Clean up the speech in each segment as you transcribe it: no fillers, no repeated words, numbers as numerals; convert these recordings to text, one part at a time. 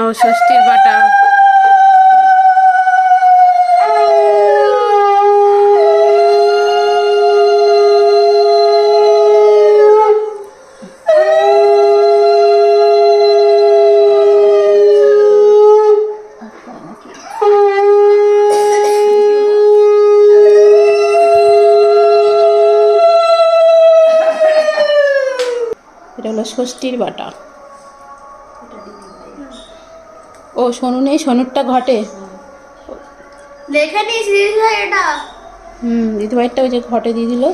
ও ষষ্ঠীর বাটা। এটা হলো ষষ্ঠীর বাটা। ও সোনু নেই, সোনুরটা ঘটে। দেখে নিয়েছি দিদিভাই এটা। দিদিভাইটা ওই যে ঘটে দিয়ে দিল।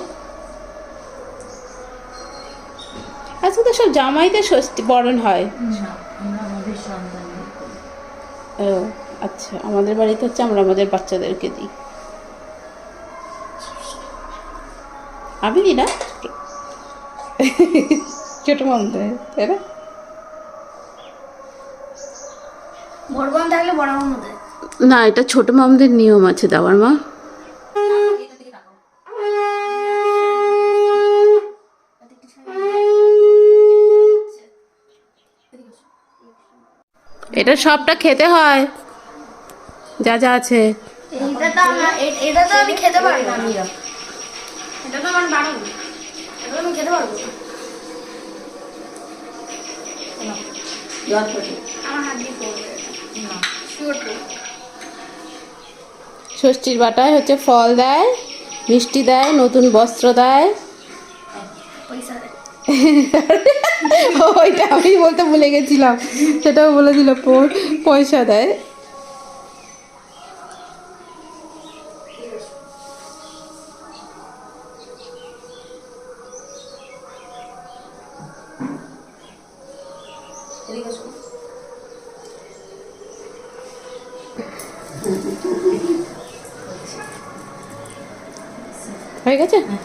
আচ্ছা, তো সব জামাইতে ষষ্ঠী বরণ হয়। ও আচ্ছা, আমাদের বাড়িতে হচ্ছে আমরা আমাদের বাচ্চাদেরকে দিই। আমি দিই না, ছোট মামদের, তাই না? বড় বোন থাকলে বড় বোন দেয়। না, এটা ছোট মামদের নিয়ম আছে দেওয়ার, মা। এটা সবটা খেতে হয়, যা যা আছে। এটা তো আমি খেতে পারবো না। এটা তো আমার বাড়ি, এটা আমি খেতে পারবো না। আমার হাত দিয়ে পড়বে না, শিওর তো। ষষ্ঠীর বাটায় হচ্ছে ফল দেয়, মিষ্টি দেয়, নতুন বস্ত্র দেয়। পয়সা দেয়। ওইটা আমি বলতে ভুলে গেছিলাম, সেটাও বলে দিল, পয়সা দেয়। হয়ে গেছে। হ্যাঁ।